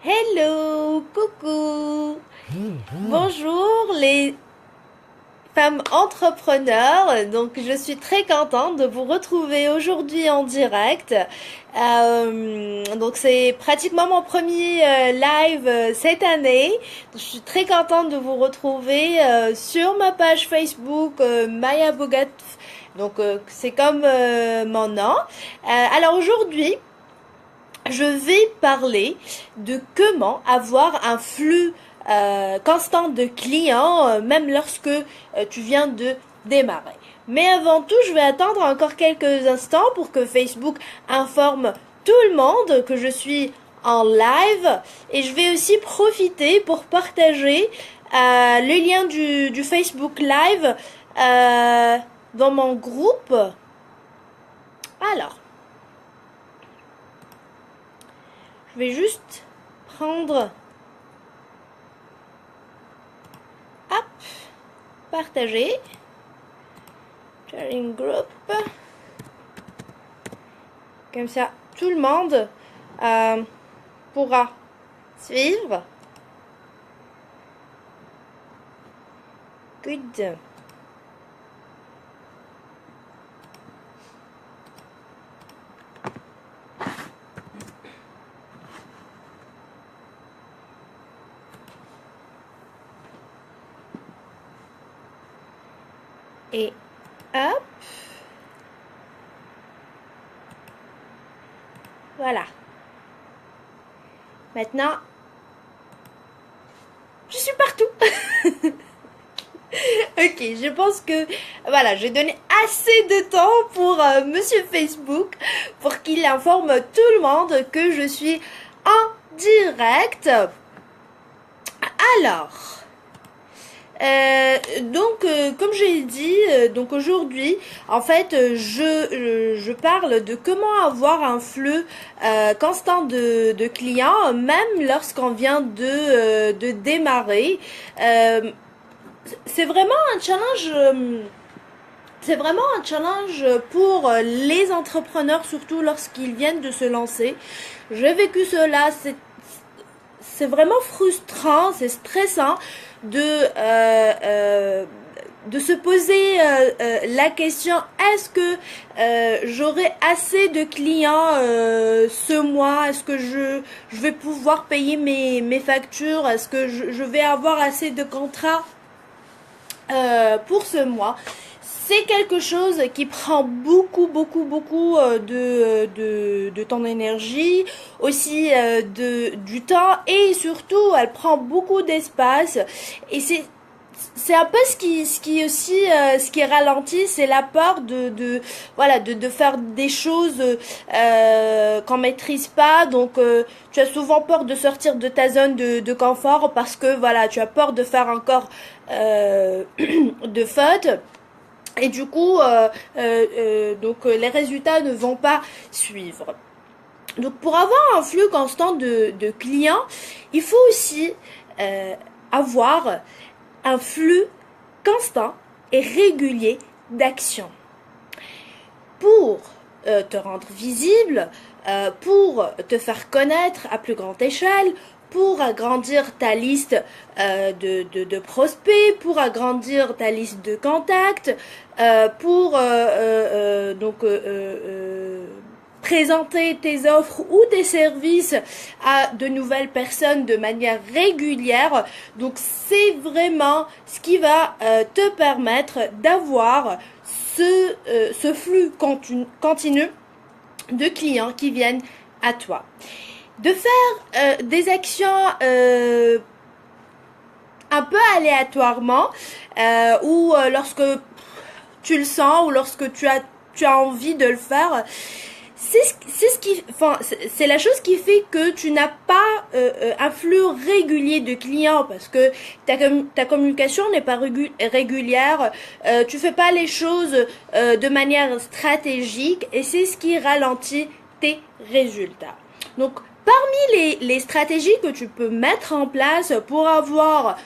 Hello, coucou. Bonjour les femmes entrepreneurs. Donc je suis très contente de vous retrouver aujourd'hui en direct. Donc c'est pratiquement mon premier live cette année. Donc, je suis très contente de vous retrouver sur ma page Facebook Maya Bogat. Donc c'est comme mon nom. Alors aujourd'hui, je vais parler de comment avoir un flux constant de clients, même lorsque tu viens de démarrer. Mais avant tout, je vais attendre encore quelques instants pour que Facebook informe tout le monde que je suis en live. Et je vais aussi profiter pour partager le lien du Facebook Live dans mon groupe. Alors, je vais juste prendre, hop, partager, sharing group, comme ça tout le monde pourra suivre. Good. Et hop. Voilà. Maintenant, je suis partout. Ok, je pense que voilà, j'ai donné assez de temps pour Monsieur Facebook pour qu'il informe tout le monde que je suis en direct. Alors, comme j'ai dit, donc aujourd'hui, en fait, je parle de comment avoir un flux constant de clients, même lorsqu'on vient de démarrer. C'est vraiment un challenge. C'est vraiment un challenge pour les entrepreneurs, surtout lorsqu'ils viennent de se lancer. J'ai vécu cela, c'est vraiment frustrant, c'est stressant de se poser la question, est-ce que j'aurai assez de clients ce mois? Est-ce que je vais pouvoir payer mes factures? Est-ce que je vais avoir assez de contrats pour ce mois? C'est quelque chose qui prend beaucoup de ton énergie, aussi du temps, et surtout elle prend beaucoup d'espace. Et c'est un peu ce qui aussi ce qui ralentit, c'est la peur de faire des choses qu'on maîtrise pas. Donc tu as souvent peur de sortir de ta zone de confort parce que voilà, tu as peur de faire encore de fautes. Et du coup, les résultats ne vont pas suivre. Donc, pour avoir un flux constant de clients, il faut aussi avoir un flux constant et régulier d'actions. Pour te rendre visible, pour te faire connaître à plus grande échelle, pour agrandir ta liste de prospects, pour agrandir ta liste de contacts, pour présenter tes offres ou tes services à de nouvelles personnes de manière régulière. Donc c'est vraiment ce qui va te permettre d'avoir ce flux continu de clients qui viennent à toi. De faire des actions un peu aléatoirement ou lorsque tu le sens ou lorsque tu as envie de le faire. C'est la chose qui fait que tu n'as pas un flux régulier de clients parce que ta communication n'est pas régulière, tu fais pas les choses de manière stratégique et c'est ce qui ralentit tes résultats. Donc, parmi les stratégies que tu peux mettre en place pour avoir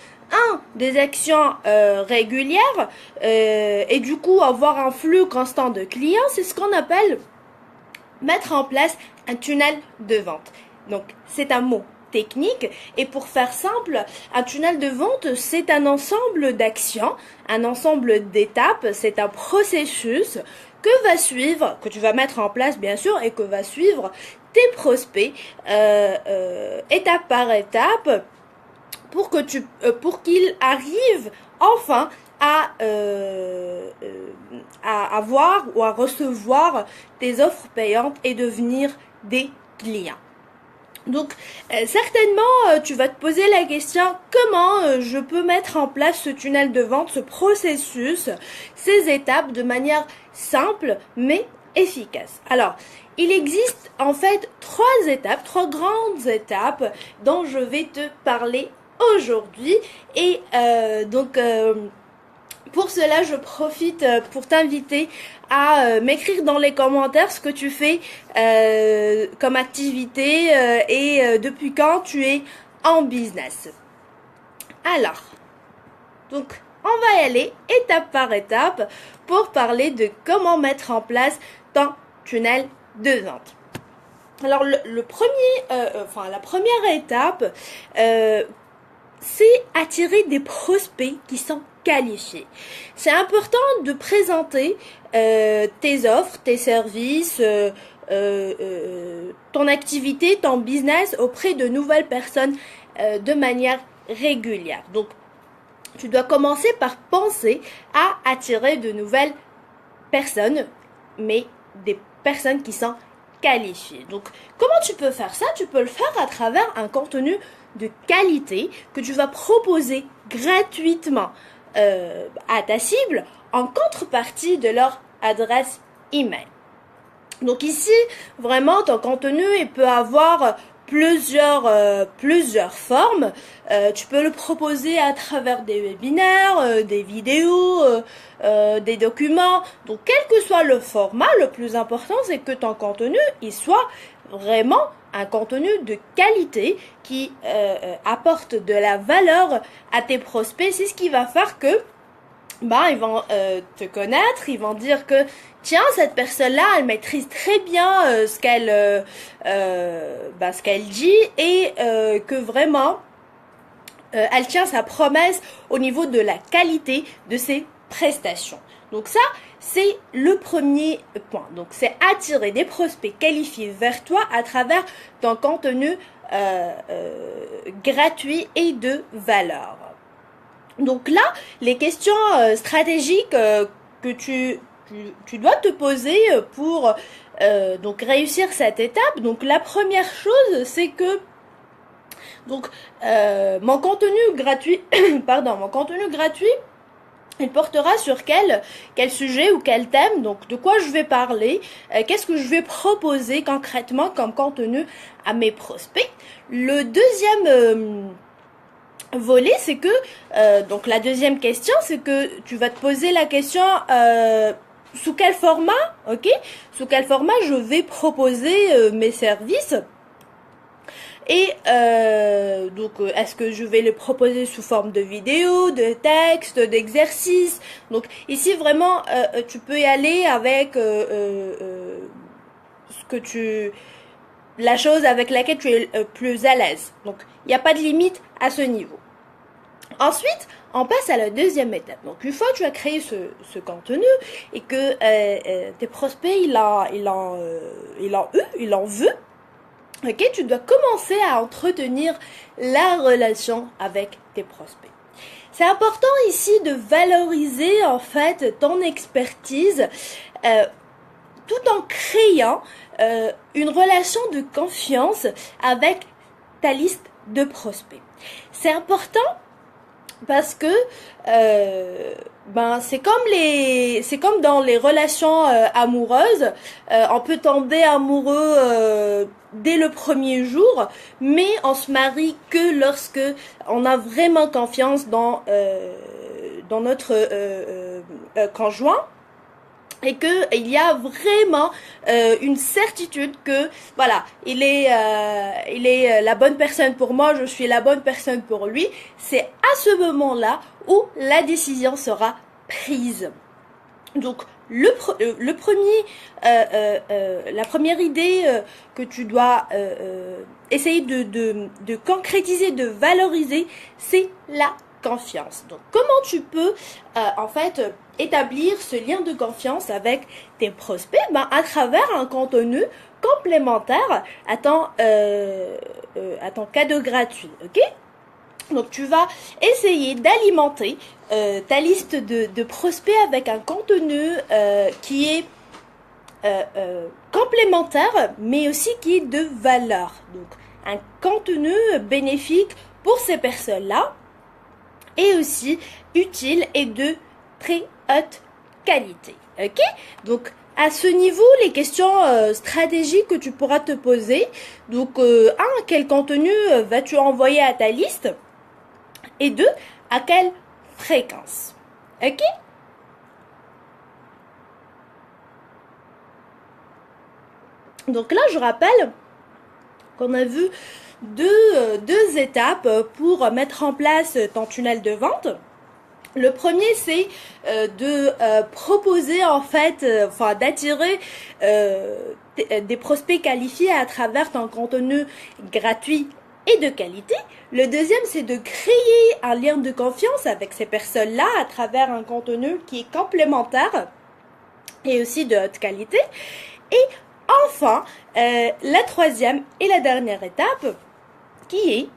des actions régulières et du coup avoir un flux constant de clients, c'est ce qu'on appelle mettre en place un tunnel de vente. Donc, c'est un mot. technique. Et pour faire simple, un tunnel de vente, c'est un ensemble d'actions, un ensemble d'étapes, c'est un processus que tu vas mettre en place bien sûr, et que va suivre tes prospects étape par étape pour qu'ils arrivent enfin à avoir ou à recevoir des offres payantes et devenir des clients. Donc certainement tu vas te poser la question comment je peux mettre en place ce tunnel de vente, ce processus, ces étapes de manière simple mais efficace. Alors il existe en fait trois grandes étapes dont je vais te parler aujourd'hui et pour cela, je profite pour t'inviter à m'écrire dans les commentaires ce que tu fais comme activité et depuis quand tu es en business. Alors, donc, on va y aller étape par étape pour parler de comment mettre en place ton tunnel de vente. Alors, la première étape, c'est attirer des prospects qui sont qualifiés. C'est important de présenter tes offres, tes services, ton activité, ton business auprès de nouvelles personnes de manière régulière. Donc, tu dois commencer par penser à attirer de nouvelles personnes, mais des personnes qui sont qualifiées. Donc, comment tu peux faire ça? Tu peux le faire à travers un contenu de qualité que tu vas proposer gratuitement à ta cible en contrepartie de leur adresse email. Donc ici, vraiment, ton contenu, il peut avoir plusieurs formes. Tu peux le proposer à travers des webinaires, des vidéos, des documents. Donc quel que soit le format, le plus important, c'est que ton contenu, il soit vraiment un contenu de qualité qui apporte de la valeur à tes prospects. C'est ce qui va faire que ils vont te connaître, ils vont dire que tiens, cette personne-là, elle maîtrise très bien ce qu'elle dit et que vraiment elle tient sa promesse au niveau de la qualité de ses prestations. Donc ça, c'est le premier point. Donc c'est attirer des prospects qualifiés vers toi à travers ton contenu gratuit et de valeur. Donc là, les questions stratégiques que tu dois te poser pour donc réussir cette étape. Donc la première chose, c'est que mon contenu gratuit, il portera sur quel sujet ou quel thème, donc de quoi je vais parler, qu'est-ce que je vais proposer concrètement comme contenu à mes prospects. Le deuxième volet, c'est que, donc la deuxième question, c'est que tu vas te poser la question sous quel format, ok? Sous quel format je vais proposer mes services. Et est-ce que je vais les proposer sous forme de vidéo, de texte, d'exercice? Donc ici vraiment, tu peux y aller avec la chose avec laquelle tu es plus à l'aise. Donc il n'y a pas de limite à ce niveau. Ensuite, on passe à la deuxième étape. Donc une fois que tu as créé ce contenu et que tes prospects ils en veulent. Ok, tu dois commencer à entretenir la relation avec tes prospects. C'est important ici de valoriser en fait ton expertise tout en créant une relation de confiance avec ta liste de prospects. C'est important parce que c'est comme dans les relations amoureuses, on peut tomber amoureux dès le premier jour, mais on se marie que lorsque on a vraiment confiance dans notre conjoint. Et que il y a vraiment une certitude que voilà, il est la bonne personne pour moi, je suis la bonne personne pour lui. C'est à ce moment-là où la décision sera prise. Donc la première idée que tu dois essayer de concrétiser, de valoriser, c'est la confiance. Donc, comment tu peux en fait établir ce lien de confiance avec tes prospects? À travers un contenu complémentaire à ton cadeau gratuit, ok? Donc tu vas essayer d'alimenter ta liste de prospects avec un contenu qui est complémentaire, mais aussi qui est de valeur. Donc un contenu bénéfique pour ces personnes-là et aussi utile et de très haute qualité. Ok? Donc à ce niveau, les questions stratégiques que tu pourras te poser. Donc, quel contenu vas-tu envoyer à ta liste? Et 2, à quelle fréquence? Ok? Donc là, je rappelle qu'on a vu deux étapes pour mettre en place ton tunnel de vente. Le premier, c'est de proposer en fait, d'attirer des prospects qualifiés à travers ton contenu gratuit et de qualité. Le deuxième, c'est de créer un lien de confiance avec ces personnes-là à travers un contenu qui est complémentaire et aussi de haute qualité. Et enfin, la troisième et la dernière étape, qui est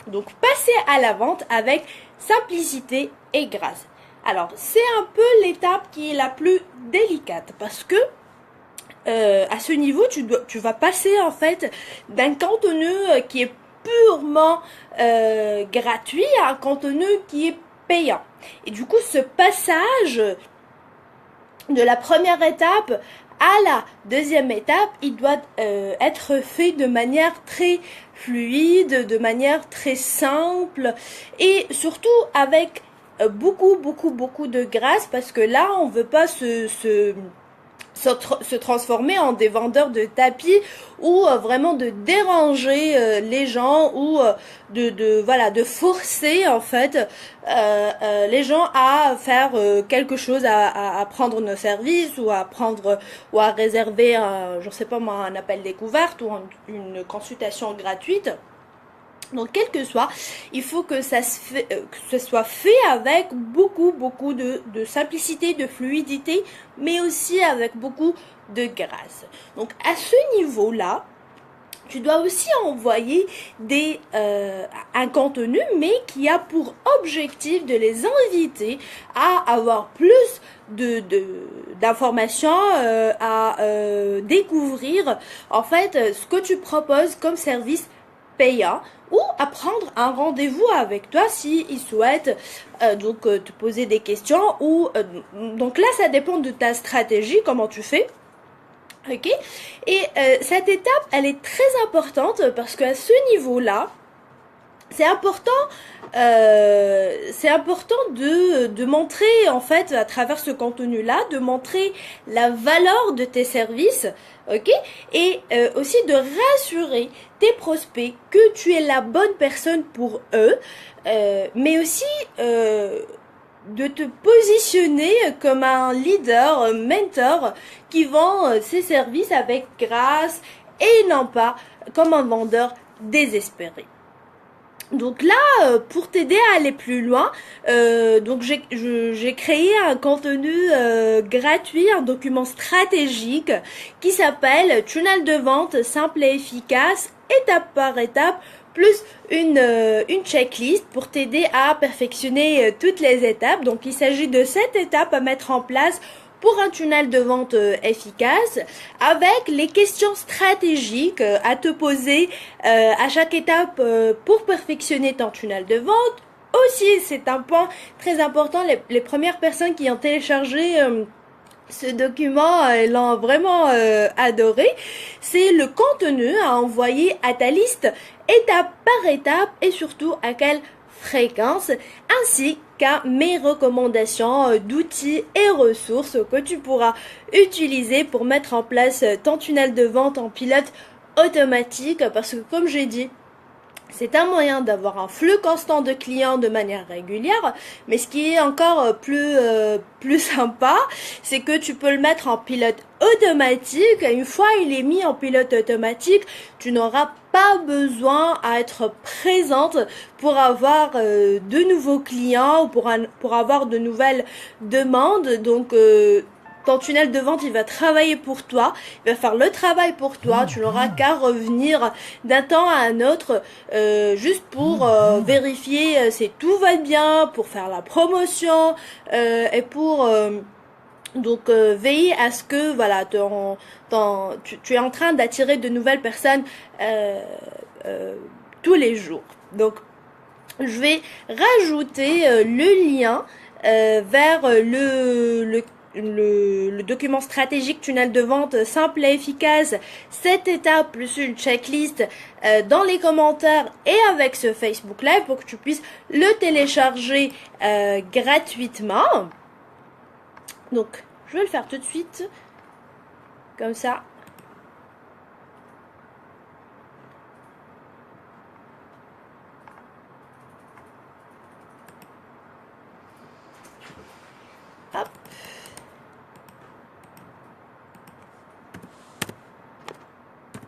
donc passer à la vente avec simplicité et grâce. Alors, c'est un peu l'étape qui est la plus délicate parce que à ce niveau, tu vas passer en fait d'un contenu qui est purement gratuit à un contenu qui est payant. Et du coup, ce passage de la première étape à la deuxième étape, il doit être fait de manière très fluide, de manière très simple et surtout avec beaucoup de grâce parce que là, on veut pas se transformer en des vendeurs de tapis ou vraiment de déranger les gens ou de forcer en fait les gens à faire quelque chose, à prendre nos services ou ou à réserver je sais pas moi, un appel découverte ou une consultation gratuite. Donc, quel que soit, il faut que que ce soit fait avec beaucoup de simplicité, de fluidité, mais aussi avec beaucoup de grâce. Donc, à ce niveau-là, tu dois aussi envoyer un contenu, mais qui a pour objectif de les inviter à avoir plus d'informations, à découvrir en fait ce que tu proposes comme service payant ou à prendre un rendez-vous avec toi s'ils souhaitent te poser des questions ou donc là ça dépend de ta stratégie, comment tu fais. Ok, et cette étape elle est très importante parce qu'à ce niveau-là c'est important de montrer en fait à travers ce contenu là, de montrer la valeur de tes services, ok, et aussi de rassurer tes prospects que tu es la bonne personne pour eux, mais aussi de te positionner comme un leader, un mentor qui vend ses services avec grâce et non pas comme un vendeur désespéré. Donc là, pour t'aider à aller plus loin, donc j'ai créé un contenu gratuit, un document stratégique qui s'appelle Tunnel de vente simple et efficace, étape par étape, plus une checklist pour t'aider à perfectionner toutes les étapes. Donc il s'agit de 7 étapes à mettre en place pour un tunnel de vente efficace, avec les questions stratégiques à te poser à chaque étape pour perfectionner ton tunnel de vente. Aussi, c'est un point très important, les premières personnes qui ont téléchargé ce document, l'ont vraiment adoré. C'est le contenu à envoyer à ta liste étape par étape et surtout à quelle fréquence, ainsi qu'à mes recommandations d'outils et ressources que tu pourras utiliser pour mettre en place ton tunnel de vente en pilote automatique, parce que comme j'ai dit, C'est un moyen d'avoir un flux constant de clients de manière régulière, mais ce qui est encore plus sympa, c'est que tu peux le mettre en pilote automatique. Et une fois il est mis en pilote automatique, tu n'auras pas besoin à être présente pour avoir de nouveaux clients ou pour avoir de nouvelles demandes. Donc ton tunnel de vente, il va travailler pour toi, il va faire le travail pour toi, tu n'auras qu'à revenir d'un temps à un autre juste pour vérifier si tout va bien, pour faire la promotion et pour veiller à ce que voilà, tu es en train d'attirer de nouvelles personnes tous les jours. Donc je vais rajouter le lien vers le document stratégique tunnel de vente simple et efficace, 7 étapes plus une checklist dans les commentaires et avec ce Facebook Live pour que tu puisses le télécharger gratuitement. Donc, je vais le faire tout de suite, comme ça. Hop.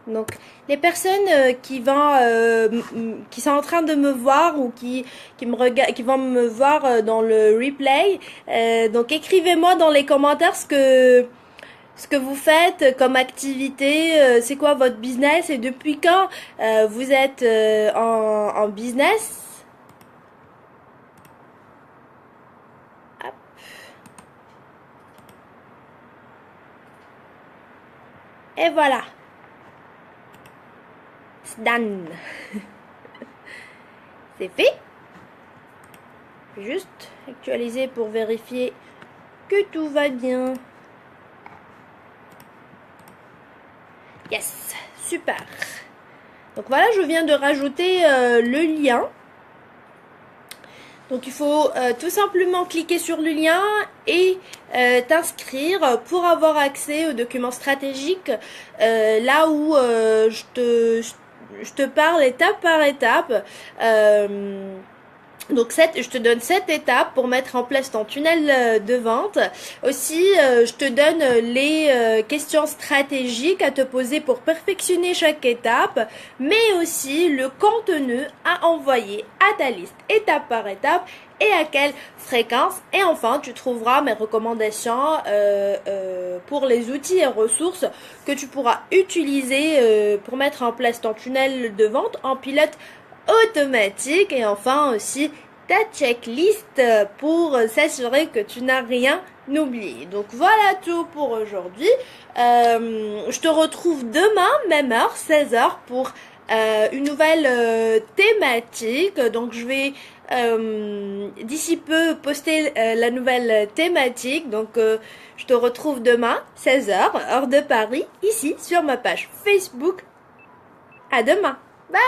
Donc, les personnes qui sont en train de me voir ou qui vont me voir dans le replay, donc écrivez-moi dans les commentaires ce que vous faites comme activité, c'est quoi votre business et depuis quand vous êtes en business. Hop. Et voilà. Done. C'est fait. Juste actualiser pour vérifier que tout va bien. Yes, super. Donc voilà, je viens de rajouter le lien. Donc il faut tout simplement cliquer sur le lien et t'inscrire pour avoir accès aux documents stratégiques là où je te parle étape par étape. Donc je te donne 7 étapes pour mettre en place ton tunnel de vente. Aussi, je te donne les questions stratégiques à te poser pour perfectionner chaque étape, mais aussi le contenu à envoyer à ta liste étape par étape et à quelle fréquence. Et enfin, tu trouveras mes recommandations pour les outils et ressources que tu pourras utiliser pour mettre en place ton tunnel de vente en pilote automatique et enfin aussi ta checklist pour s'assurer que tu n'as rien oublié. Donc voilà tout pour aujourd'hui. Je te retrouve demain, même heure, 16h pour une nouvelle thématique. Donc je vais d'ici peu poster la nouvelle thématique. Donc je te retrouve demain, 16h, heure de Paris, ici sur ma page Facebook. À demain. Bye!